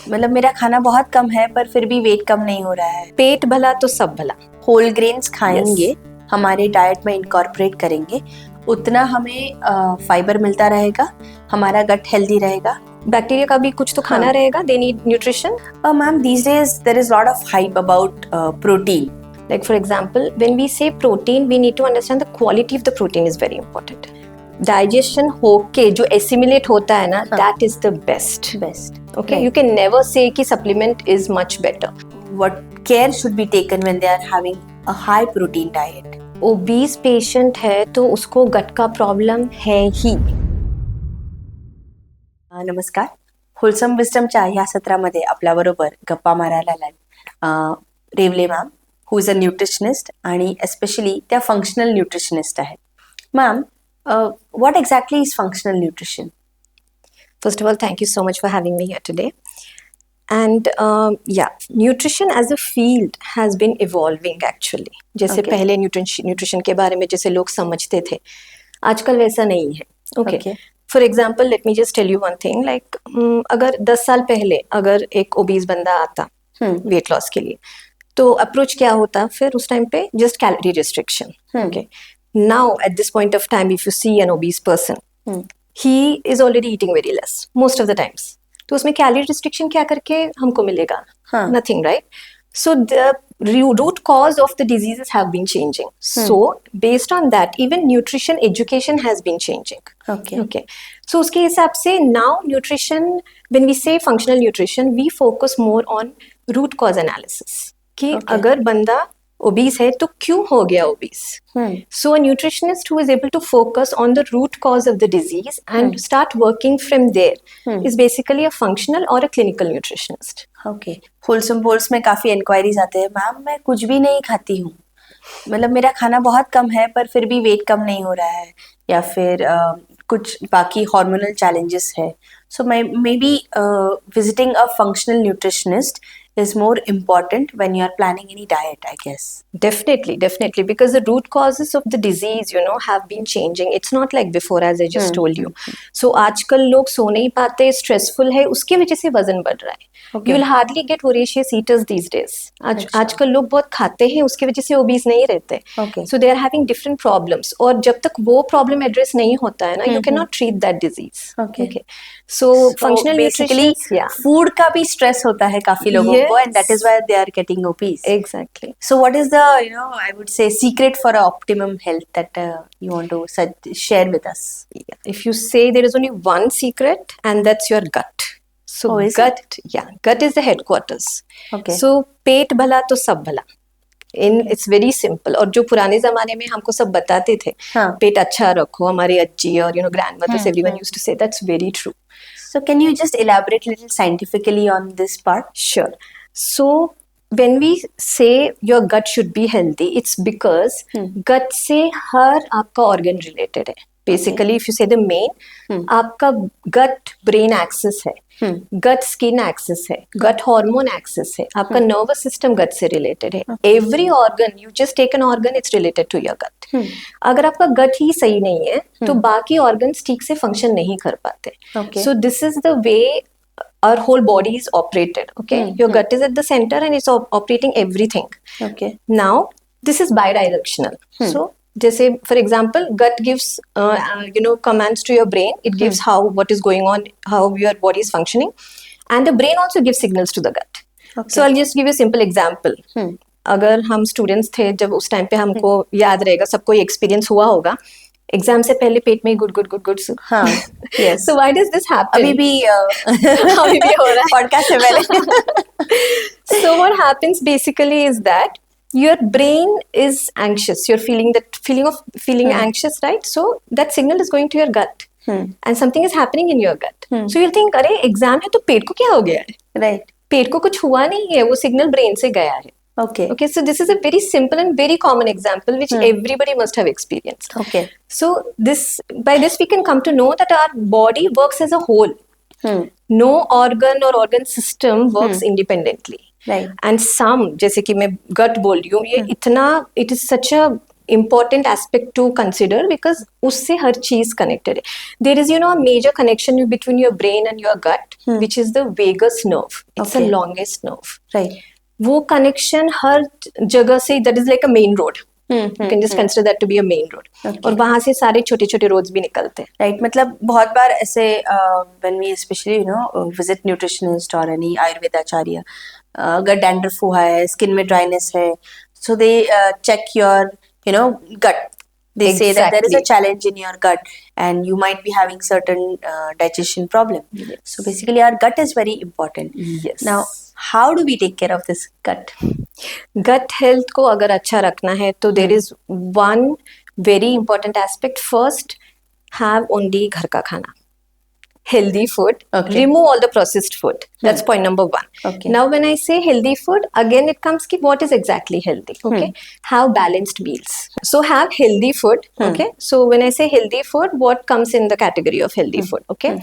मतलब मेरा खाना बहुत कम है पर फिर भी वेट कम नहीं हो रहा है। पेट भला तो सब भला। होल ग्रेन्स खाएंगे, हमारे डाइट में इनकॉर्पोरेट करेंगे, उतना हमें फाइबर मिलता रहेगा, हमारा गट हेल्दी रहेगा। बैक्टीरिया का भी कुछ तो खाना रहेगा, they need nutrition. Ma'am these days there is lot of hype about protein. Like for example, when we say protein, we need to understand the quality of the protein is very important. Digestion होके जो assimilate होता है ना, that is the best. Okay, you can never say कि supplement is much better. What care should be taken when they are having a high protein diet? Obese patient है तो उसको गट का प्रॉब्लम है ही. नमस्कार, होलसम विस्डमच्या ह्या सत्रामध्ये आपल्याबरोबर गप्पा मारायला आल्या Rewale ma'am, who is a nutritionist आणि एस्पेशली त्या फंक्शनल न्यूट्रिशनिस्ट आहेत. Ma'am, what exactly is functional nutrition? First of all, thank you so much for having me here today. And nutrition as a field has been evolving actually. जैसे पहले nutrition के बारे में जैसे लोग समझते थे, आजकल वैसा नहीं है. Okay. For example, let me just tell you one thing. Like अगर 10 साल पहले अगर एक obese बंदा आता weight loss के लिए, तो approach क्या होता? फिर उस टाइम पे just calorie restriction. Okay. Now at this point of time, if you see an obese person, he is already eating very less most of the times. तो उसमें calorie restriction क्या करके हमको मिलेगा? Nothing, right? So the root cause of the diseases have been changing. So based on that, even nutrition education has been changing. Okay. So उसके हिसाब से now nutrition, when we say functional nutrition, we focus more on root cause analysis. कि अगर बंदा obese है तो क्यों हो गया obese? So a nutritionist who is able to focus on the root cause of the disease and start working from there is basically a functional or a clinical nutritionist. Okay. Wholesome bowls में काफी inquiries आते हैं, ma'am मैं कुछ भी नहीं खाती हूँ, मतलब मेरा खाना बहुत कम है पर फिर भी वेट कम नहीं हो रहा है, या फिर कुछ बाकी हार्मोनल चैलेंजेस है. So maybe visiting a functional nutritionist is more important when you are planning any diet, I guess. Definitely, because the root causes of the disease, have been changing. It's not like before, as I just told you. So आजकल लोग सो नहीं पाते, stressful है, उसकी वजह से वजन बढ़ रहा है. You will hardly get voracious eaters these days. आजकल लोग बहुत खाते हैं, उसकी वजह से obese नहीं रहते. So they are having different problems. और जब तक वो problem address नहीं होता है ना, you cannot treat that disease. Okay. So functional basically, food का भी stress होता है काफी लोगों को, and that is why they are getting obese. Exactly. So what is the, I would say, secret for optimum health that you want to share with us? If you say there is only one secret, and that's your gut. So gut is the headquarters. Okay. So पेट भला तो सब भला. It's very simple. और जो पुराने जमाने में हमको सब बताते थे, पेट अच्छा रखो, हमारी अज्जी और grandmothers, everyone used to say, that's very true. So can you just elaborate a little scientifically on this part? Sure. So when we say your gut should be healthy, it's because gut से हर आपका organ related है. Basically, if you say the main, आपका gut brain axis है, gut skin axis है, gut hormone axis है, आपका nervous system gut से related है. Every organ, you just take an organ, it's related to your gut. अगर आपका gut ही सही नहीं है, तो बाकी organs ठीक से function नहीं कर पाते. So this is the way our whole body is operated. Okay, your gut is at the center and it's operating everything. Okay. Now this is bidirectional. So जैसे for example, gut gives commands to your brain. It gives what is going on, how your body is functioning, and the brain also gives signals to the gut. So I'll just give you a simple example. अगर हम students थे जब उस time पे हमको याद रहेगा, सबको ये experience हुआ होगा, एग्जाम से पहले पेट में गुड. हाँ, yes. So why does this happen? अभी भी हो रहा है पॉडकास्ट से पहले. So what happens basically is that your brain is anxious. You're feeling that feeling anxious, right? So that signal is going to your gut, and something is happening in your gut. So you'll think, अरे exam है तो पेट को क्या हो गया है? Right. पेट को कुछ हुआ नहीं है, वो सिग्नल ब्रेन से गया है. Okay, so this is a very simple and very common example which everybody must have experienced. Okay. So by this we can come to know that our body works as a whole. No organ or organ system works independently. Right. And some, जैसे कि मैं gut बोल रही हूँ, ये इतना, it is such a important aspect to consider because उससे हर चीज connected है. There is, a major connection between your brain and your gut, which is the vagus nerve. It's the Okay. longest nerve. Right. वो connection हर जगह से, that is like a main road. You can just consider that to be a main road. Okay. और वहां से सारे छोटे छोटे roads भी निकलते हैं. Right. मतलब बहुत बार ऐसे when we especially visit nutritionist or any Ayurveda acharya, अगर dandruff हुआ है, skin में dryness है, so they check your gut. They say that there is a Exactly. challenge in your gut and you might be having certain digestion problem. Yes. So basically our gut is very important. Yes. Now how do we take care of this gut? Gut health को अगर अच्छा रखना है तो there is one very important aspect. First, have only घर का खाना. Healthy food. Okay. Remove all the processed food. That's point number one. Okay. Now, when I say healthy food, again it comes ki what is exactly healthy. Okay. Have balanced meals. So have healthy food. Okay. So when I say healthy food, what comes in the category of healthy food? Okay.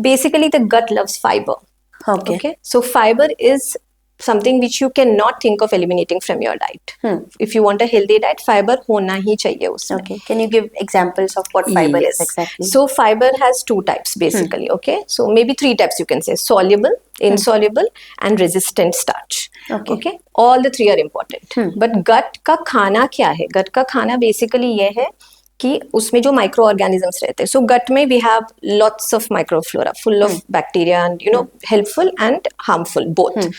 Basically, the gut loves fiber. Okay. Okay. So fiber is something which you cannot think of eliminating from your diet. If you want a healthy diet, fiber होना ही चाहिए उसमें. Okay. Can you give examples of what fiber Yes. is exactly? So fiber has two types basically. Okay. So maybe three types you can say: soluble, insoluble, and resistant starch. Okay. Okay. All the three are important. But gut का खाना क्या है? Gut का खाना basically ये है कि उसमें जो माइक्रो ऑर्गेनिजम्स रहते हैं. सो गट में we have lots of microflora full of bacteria and helpful and harmful both.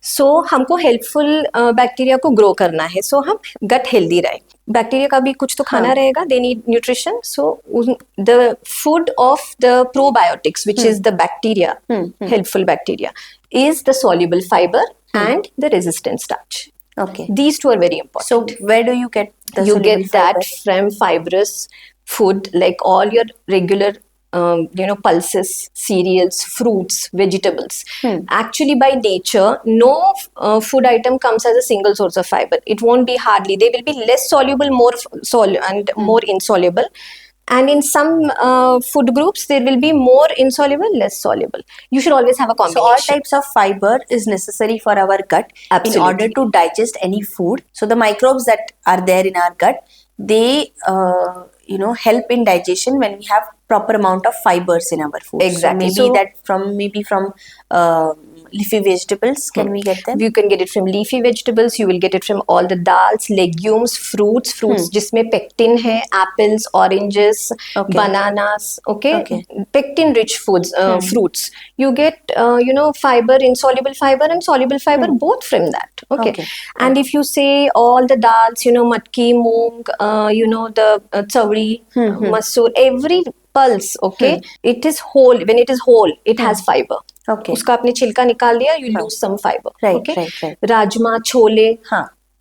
So हमको हेल्पफुल बैक्टीरिया को ग्रो करना है. सो हम गट हेल्दी रहे. बैक्टीरिया का भी कुछ तो खाना रहेगा. They need nutrition. So the food of the probiotics which is the bacteria, helpful bacteria, is the soluble fiber and the resistant starch. Okay. These two are very important. So where do you get the You soluble get that fiber? from fibrous food, like all your regular pulses, cereals, fruits, vegetables. Actually, by nature, no food item comes as a single source of fiber. It won't be hardly. They will be less soluble, more and more insoluble. And in some food groups, there will be more insoluble, less soluble. You should always have a So combination. all types of fiber is necessary for our gut Absolutely. in order to digest any food. So the microbes that are there in our gut, they help in digestion when we have proper amount of fibers in our food. Exactly. So So maybe from leafy vegetables. Can we get them? You can get it from leafy vegetables. You will get it from all the dals, legumes, fruits जिसमें pectin है, apples, oranges, bananas. Okay. Pectin rich foods, fruits. You get fiber, insoluble fiber and soluble fiber both from that. Okay. And if you say all the dals, matki, moong, the chawri, masoor, every pulse, okay, it is whole. When it is whole, it has fiber. Okay. उसका आपने छिलका निकाल दिया, you lose some fiber. Right, okay? right. Rajma, chole,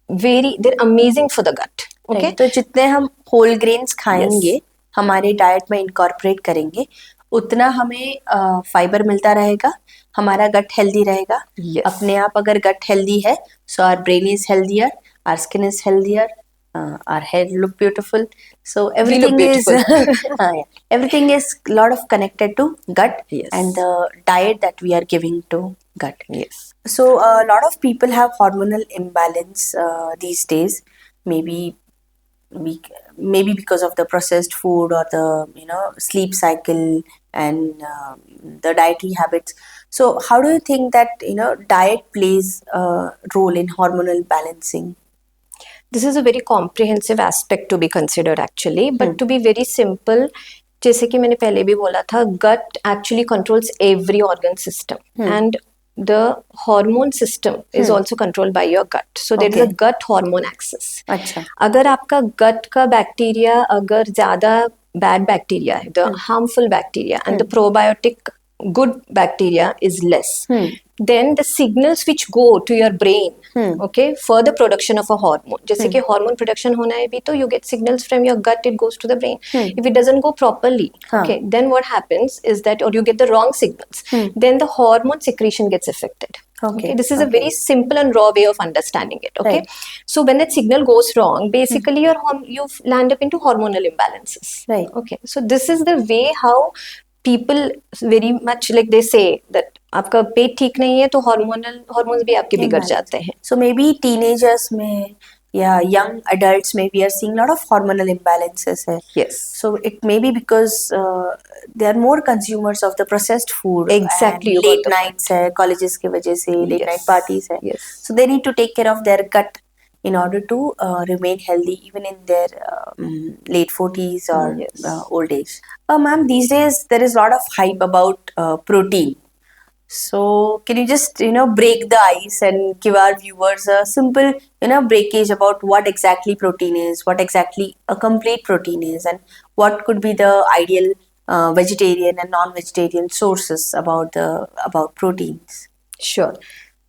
they're amazing for the gut. Okay. तो जितने हम whole grains खाएंगे, हमारे डाइट में इनकॉर्पोरेट करेंगे, उतना हमें फाइबर मिलता रहेगा, हमारा गट हेल्दी रहेगा. अपने आप अगर गट हेल्दी है, so our brain is healthier, our skin is healthier, our hair look beautiful. So everything is everything is lot of connected to gut and the diet that we are giving to gut. Yes. So a lot of people have hormonal imbalance these days. Maybe because of the processed food or the sleep cycle and the dietary habits. So how do you think that diet plays a role in hormonal balancing? This is a very comprehensive aspect to be considered actually, but to be very simple, जैसे कि मैंने पहले भी बोला था, gut actually controls every organ system and the hormone system is also controlled by your gut. So there is a gut hormone axis. अच्छा. अगर आपका gut का बैक्टीरिया अगर ज़्यादा bad bacteria है, the harmful bacteria and the probiotic good bacteria is less, then the signals which go to your brain, okay, for the production of a hormone, जैसे कि hormone production होना है भी तो you get signals from your gut, it goes to the brain. If it doesn't go properly, okay, then what happens is that, or you get the wrong signals, then the hormone secretion gets affected. Okay, this is a very simple and raw way of understanding it. Okay, so when that signal goes wrong, basically you land up into hormonal imbalances. Right. Okay, so this is the way how people very much like they say that आपका पेट ठीक नहीं है तो hormones भी आपके बिगड़ जाते हैं. So maybe teenagers में yeah, young adults maybe are seeing a lot of hormonal imbalances hai. Yes. So it may be because they are more consumers of the processed food Exactly, and you got late the nights hai, colleges की वजह से late night Yes. parties hai. Yes. So they need to take care of their gut in order to remain healthy even in their late 40s or Yes. old age. Ma'am, these days there is a lot of hype about protein. So can you just break the ice and give our viewers a simple breakage about what exactly protein is, what exactly a complete protein is, and what could be the ideal vegetarian and non-vegetarian sources about proteins? Sure.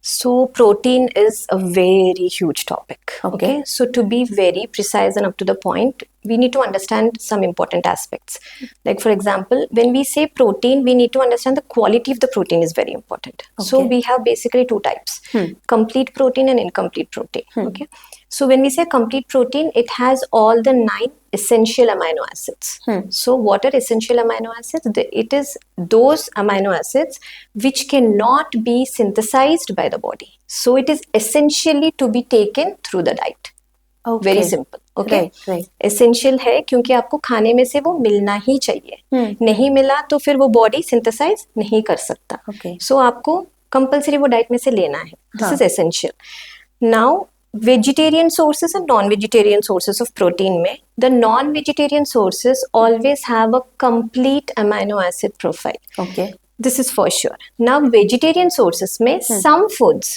So protein is a very huge topic. Okay. So to be very precise and up to the point, we need to understand some important aspects. Like for example, when we say protein, we need to understand the quality of the protein is very important. So Okay. we have basically two types: complete protein and incomplete protein. Okay. So when we say complete protein, it has all the 9 essential amino acids. So what are essential amino acids? It is those amino acids which cannot be synthesized by the body. So it is essentially to be taken through the diet. Okay. Very simple. Okay, Right. Essential है क्योंकि आपको खाने में से वो मिलना ही चाहिए. नहीं मिला तो फिर वो बॉडी सिंथेसाइज नहीं कर सकता. Okay. सो आपको कंपलसरी वो डाइट में से लेना है. This is essential. Now vegetarian sources and non-vegetarian sources of protein में, the non-vegetarian sources always have a complete amino acid profile. Okay. This is for sure. Now vegetarian sources में some foods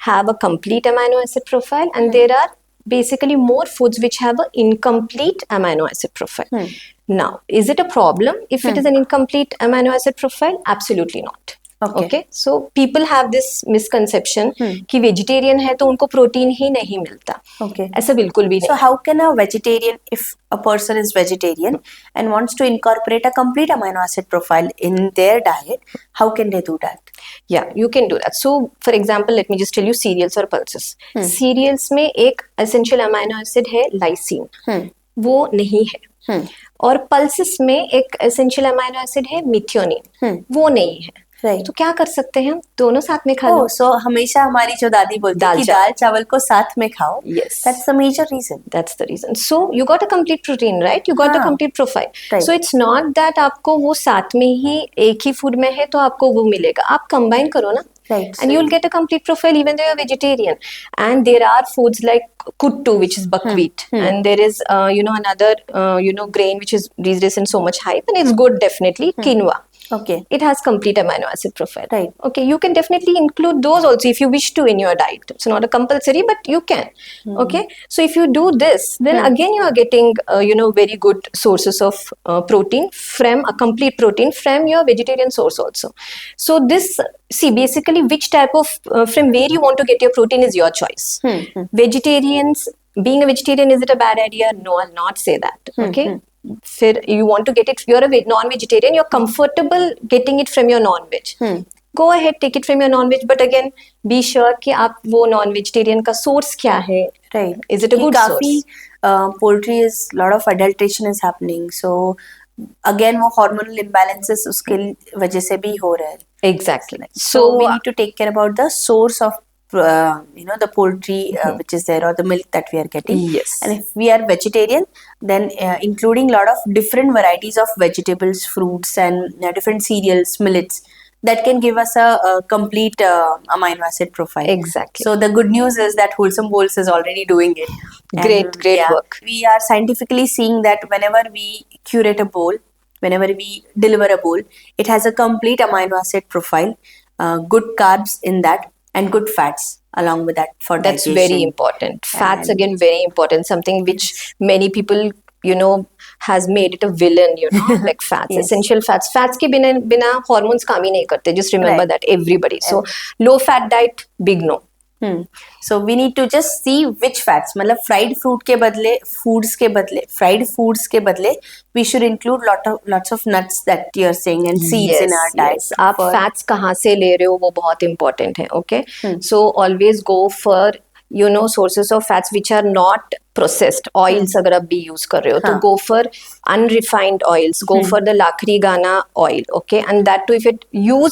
have a complete amino acid profile and there are basically more foods which have an incomplete amino acid profile. Now, is it a problem if it is an incomplete amino acid profile? Absolutely not. Okay. So people have this misconception कि vegetarian है तो उनको protein ही नहीं मिलता. Okay. ऐसा बिल्कुल भी नहीं. So how can a vegetarian, if a person is vegetarian and wants to incorporate a complete amino acid profile in their diet, how can they do that? Yeah, you can do that. So, for example, let me just tell you cereals or pulses. Cereals में एक essential amino acid है lysine. वो नहीं है. और pulses में एक essential amino acid है methionine. वो नहीं है. Right. तो क्या कर सकते हैं हम? दोनों साथ में खा लो. So हमेशा हमारी जो दादी बोलती है कि दाल चावल को साथ में खाओ. Yes. That's the major reason. That's the reason. So you got a complete protein, right? You got a complete profile. Right. So it's not that आपको वो साथ में ही एक ही फूड में है तो आपको वो मिलेगा. आप combine करो ना. Right. And you'll get a complete profile even though you're vegetarian. And there are foods like kuttu, which is buckwheat, and there is another grain which is these days in so much hype, and it's good definitely, quinoa. Okay. It has complete amino acid profile. Right. Okay, you can definitely include those also if you wish to in your diet. It's not a compulsory, but you can. Okay, so if you do this, then again you are getting very good sources of protein from a complete protein from your vegetarian source also. So this, see, basically which type of from where you want to get your protein is your choice. Vegetarians, being a vegetarian, is it a bad idea? No, I'll not say that. Okay. फिर you want to get it, you're a non-vegetarian, you're comfortable getting it from your non-veg. Go ahead, take it from your non-veg, but again, be sure कि आप वो non-vegetarian का source क्या है. Right. Is it a good काफी source? Poultry is, lot of adulteration is happening. So again वो hormonal imbalances उसके वजह से भी हो रहा है. Exactly. So we need to take care about the source of the poultry which is there, or the milk that we are getting. Yes. And if we are vegetarian, then including a lot of different varieties of vegetables, fruits, and different cereals, millets, that can give us a complete amino acid profile. Exactly. So the good news is that Wholesome Bowls is already doing it. Great work. We are scientifically seeing that whenever we curate a bowl, whenever we deliver a bowl, it has a complete amino acid profile, good carbs in that, and good fats along with that for digestion. That's very important. Fats, again, very important. Something which many people, has made it a villain, like fats. Yes. Essential fats. Fats के बिना hormones काम ही नहीं करते. Just remember that, everybody. So, low fat diet, big no. So we need to just see which fats. मतलब fried foods के बदले we should include lots of nuts that you're saying and seeds in our diet. Yes. आप fats कहाँ से ले रहे हो वो बहुत important है. Okay. So always go for sources of fats which are not processed oils अगर आप भी use कर रहे हो तो go for unrefined oils, go for the lakri gana oil, okay, and that too if it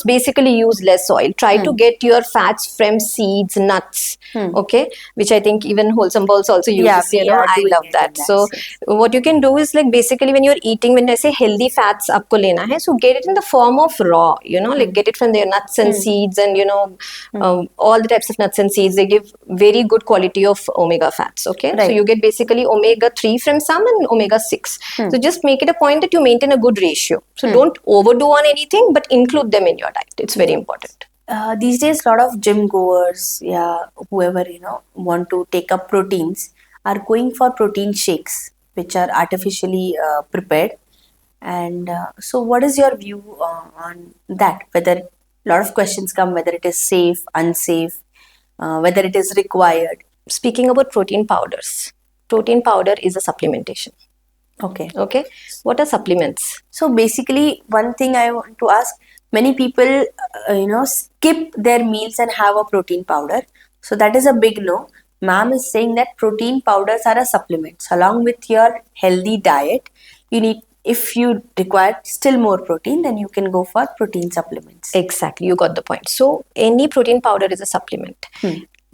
basically use less oil, try to get your fats from seeds, nuts, okay, which I think even Wholesome Balls also uses, you know, I love that. So what you can do is like basically when you're eating, when I say healthy fats आपको लेना है, so get it in the form of raw, you know, like get it from their nuts and seeds and you know all the types of nuts and seeds. They give very good quality of omega fats, okay, so you get basically omega-3 from some and omega-6. So just make it a point that you maintain a good ratio. So don't overdo on anything, but include them in your diet. It's very important. These days, a lot of gym goers, whoever want to take up proteins, are going for protein shakes, which are artificially prepared. And so, what is your view on that? Whether a lot of questions come, whether it is safe, unsafe, whether it is required. Speaking about protein powders, protein powder is a supplementation. Okay. What are supplements? So basically, one thing I want to ask: many people, skip their meals and have a protein powder. So that is a big no. Ma'am is saying that protein powders are a supplement. So along with your healthy diet, you need. If you require still more protein, then you can go for protein supplements. Exactly, you got the point. So any protein powder is a supplement.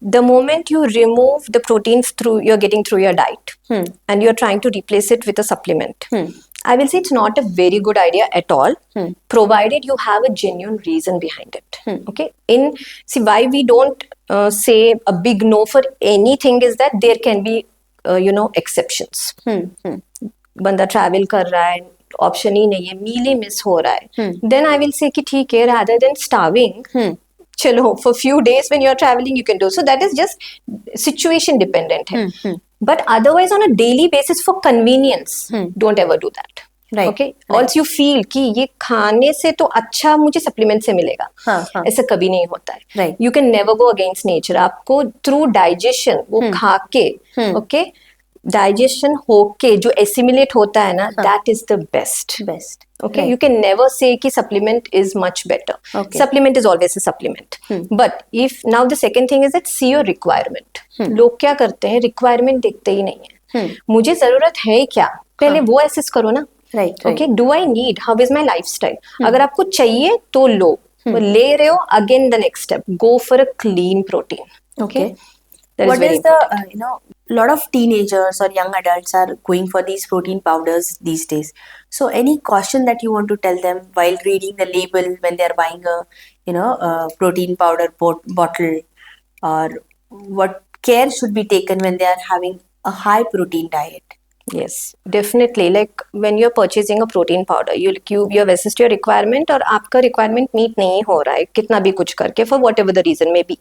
The moment you remove the proteins you're getting through your diet and you're trying to replace it with a supplement, I will say it's not a very good idea at all, provided you have a genuine reason behind it. Okay. See why we don't say a big no for anything is that there can be exceptions. बंदा travel कर रहा है, option ही नहीं है, मील ही miss हो रहा है, then I will say कि ठीक है, rather than starving, चलो for few days when you're traveling you can do. So that is just situation dependent है. But otherwise on a daily basis for convenience, don't ever do that. Right. Okay. Once you feel कि ये खाने से तो अच्छा मुझे supplement से मिलेगा, ऐसा कभी नहीं होता है. Right. You can never go against nature. आपको through digestion वो खा के, okay, डाइजेशन होके जो एसिमिलेट होता है ना, that is the best. Okay, you can never say कि supplement is much better. Okay. Supplement is always a supplement. But if now the second thing is that see your requirement. लोग क्या करते हैं, requirement देखते ही नहीं है. मुझे जरूरत है क्या, पहले वो assess करो ना. Right. Okay, do I need? How is my lifestyle? अगर आपको चाहिए तो लो. ले रहे हो, again the next step, go for a clean protein. Okay. What is the a lot of teenagers or young adults are going for these protein powders these days. So any caution that you want to tell them while reading the label when they are buying a protein powder bottle, or what care should be taken when they are having a high protein diet? Yes, definitely. Like when you're purchasing a protein powder, you have assessed your requirement और आपका requirement meet नहीं हो रहा है, कितना भी कुछ करके, for whatever the reason may be,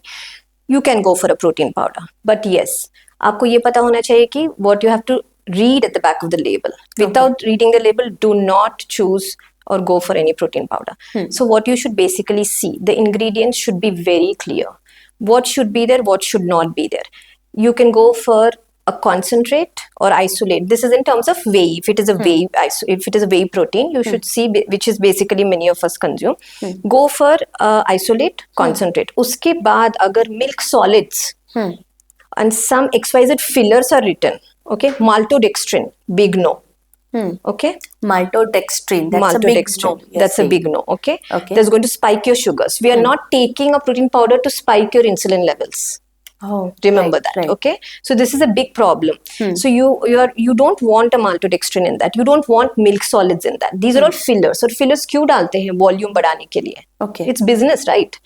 you can go for a protein powder. But yes, आपको ये पता होना चाहिए कि what you have to read at the back of the label. Without reading the label, do not choose or go for any protein powder. So what you should basically see, the ingredients should be very clear. What should be there, what should not be there. You can go for a concentrate or isolate. This is in terms of whey. If it is a whey, if it is a whey protein, you should see, which is basically many of us consume. Go for isolate, concentrate. Uske baad agar milk solids and some XYZ fillers are written, okay, maltodextrin, big no. Okay, maltodextrin, that's a big no. That's a big no. Okay, that's going to spike your sugars. We are not taking a protein powder to spike your insulin levels. Oh, remember that. Right. Okay, so this is a big problem. So you don't want a maltodextrin in that. You don't want milk solids in that. These are all fillers. और fillers क्यों डालते हैं? Volume बढ़ाने के लिए. Okay, it's business, right?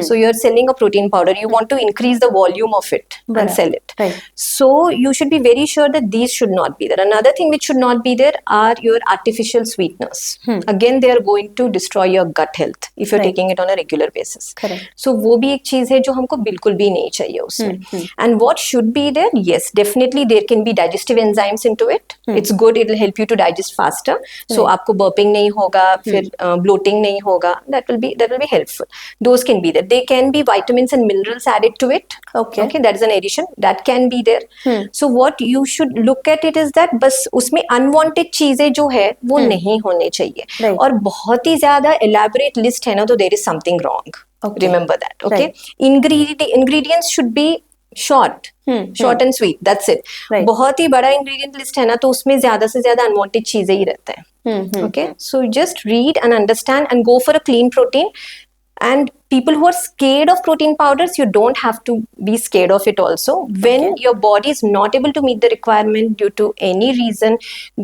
So you're selling a protein powder. You want to increase the volume of it and sell it. Right. So you should be very sure that these should not be there. Another thing which should not be there are your artificial sweeteners. Again, they are going to destroy your gut health if you're taking it on a regular basis. Correct. So वो भी एक चीज है जो हमको बिल्कुल भी नहीं चाहिए उसमें. And what should be there? Yes, definitely there can be digestive enzymes into it. It's good. It will help you to digest faster. So आपको burping नहीं होगा, फिर bloating नहीं होगा. That will be helpful. Those can be there. They can be vitamins and minerals added to it. Okay, that is an addition that can be there. So what you should look at it is that बस उसमें unwanted चीजें जो है वो नहीं होने चाहिए. और बहुत ही ज़्यादा elaborate list है ना, तो there is something wrong. Remember that. Okay, ingredients should be short and sweet, that's it. Right. बहुत ही बड़ा इंग्रेडिएंट लिस्ट है ना, तो उसमें ज्यादा से ज्यादा अनवांटेड चीजें ही रहते हैं। Okay, so just read and understand and go for a clean protein. And people who are scared of protein powders, you don't have to be scared of it also. When Okay. your body is not able to meet the requirement due to any reason,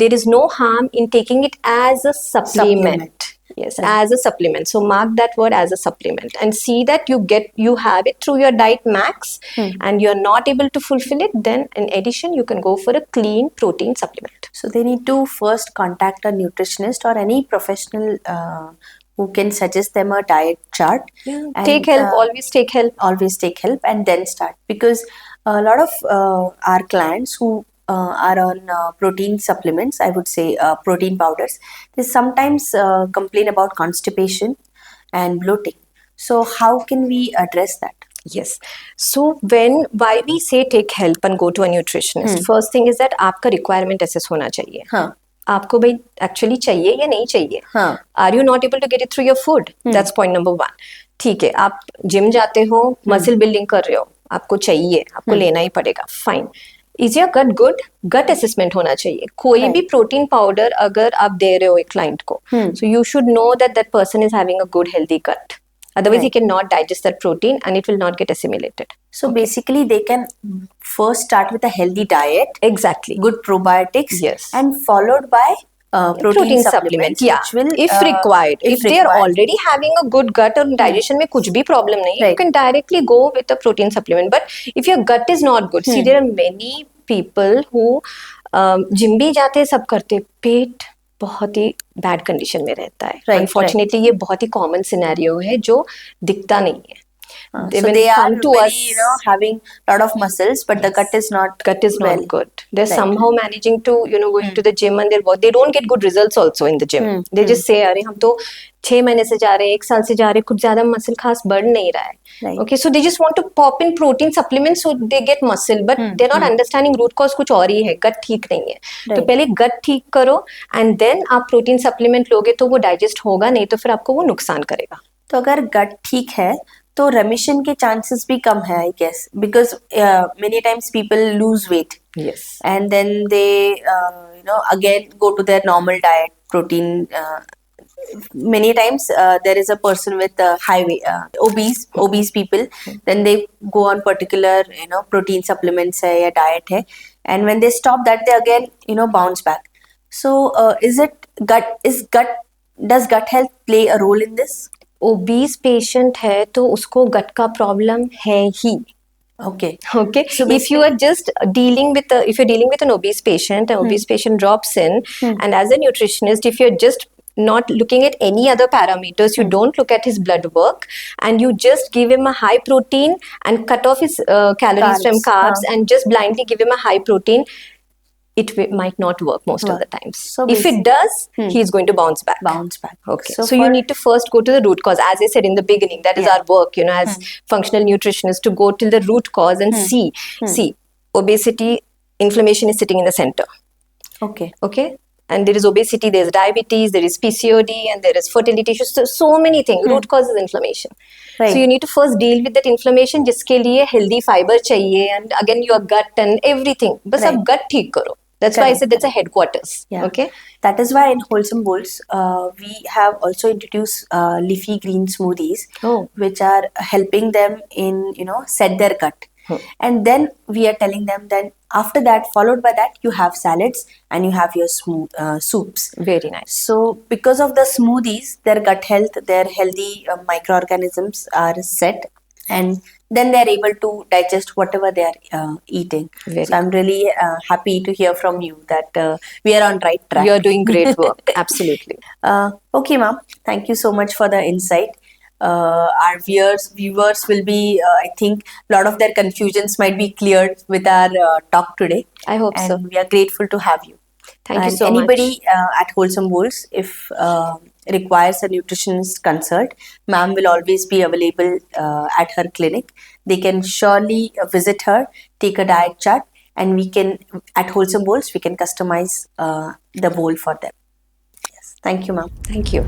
there is no harm in taking it as a supplement. Yes, Right. as a supplement. So mark that word as a supplement and see that you have it through your diet max, and you're not able to fulfill it, then in addition you can go for a clean protein supplement. So they need to first contact a nutritionist or any professional who can suggest them a diet chart. And, Take help, always take help. Always take help and then start, because a lot of our clients who are on protein supplements, I would say protein powders, they sometimes complain about constipation and bloating. So how can we address that? Yes. So why we say take help and go to a nutritionist, first thing is that आपका requirement assess होना चाहिए. हाँ. आपको भाई actually चाहिए या नहीं चाहिए. Are you not able to get it through your food, that's point number 1. ठीक है, आप जिम जाते हो, मसल बिल्डिंग कर रहे हो, आपको चाहिए, आपको लेना ही पड़ेगा, fine. Is your gut good? Gut assessment होना चाहिए. कोई भी प्रोटीन पाउडर अगर आप दे रहे हो एक क्लाइंट को, so you should know that that person is having a good healthy gut. Otherwise, he cannot digest that protein and it will not get assimilated. So basically, they can first start with a healthy diet. Exactly. Good probiotics. Yes. And followed by protein supplements. Yeah. Which will, if required. If they are already having a good gut और digestion में कुछ भी problem नहीं, you can directly go with a protein supplement. But if your gut is not good, see, there are many people who gym भी जाते, सब करते, पेट बहुत ही बैड कंडीशन में रहता है. अनफॉर्चुनेटली ये बहुत ही कॉमन सिनेरियो है जो दिखता नहीं है. So they are very, having a lot of muscles, but the gut is not well. Good. They're somehow managing to, going to the gym and they don't get good results also in the gym. They just say, अरे हम तो 6 महीने से जा रहे हैं, 1 साल से जा रहे हैं, कुछ ज्यादा मसल खास बढ़ नहीं रहा है. Okay, so they just want to pop in protein supplements so they get muscle, but they're not understanding root cause कुछ और ही है, gut ठीक नहीं है. तो पहले gut ठीक करो and then आप protein supplement लोगे तो वो digest होगा, नहीं तो फिर आपको वो नुकसान करेगा. तो अगर gut ठीक है तो रेमिशन के चांसेस भी कम है, I guess, because many times people lose weight. Yes. And then they again go to their normal diet, protein. Many times there is a person with high weight, obese people, then they go on particular protein supplements hai ya diet hai, and when they stop that, they again bounce back. So does gut health play a role in this? Obese patient है तो उसको गट का problem है ही. Okay. So if you are just dealing with an obese patient, an obese patient drops in, and as a nutritionist, if you're just not looking at any other parameters, you don't look at his blood work, and you just give him a high protein and cut off his calories from carbs, and just blindly give him a high protein, it might not work most of the times. So if it does, he is going to bounce back. Okay. So you need to first go to the root cause. As I said in the beginning, that is our work, as functional nutritionists, to go till the root cause and see, obesity, inflammation is sitting in the center. Okay. And there is obesity, there is diabetes, there is PCOD, and there is fertility issues. So many things. Root cause is inflammation. Right. So you need to first deal with that inflammation, जिसके लिए healthy fiber चाहिए, and again your gut and everything. बस आप gut ठीक करो. That's why I said that's a headquarters. Yeah. Okay. That is why in Wholesome Bowls, we have also introduced leafy green smoothies, which are helping them in set their gut. And then we are telling them, then after that, followed by that, you have salads and you have your soups. Very nice. So because of the smoothies, their gut health, their healthy microorganisms are set, and then they are able to digest whatever they are eating. So I'm really happy to hear from you that we are on right track. You are doing great work. Absolutely. Okay, ma'am. Thank you so much for the insight. Our viewers will be, I think, a lot of their confusions might be cleared with our talk today. I hope so. And we are grateful to have you. Thank you so much. Anybody at Wholesome Bowls, if requires a nutritionist consult, ma'am will always be available at her clinic. They can surely visit her, take a diet chart, and we can, at Wholesome Bowls, we can customize the bowl for them. Yes. Thank you, ma'am. Thank you.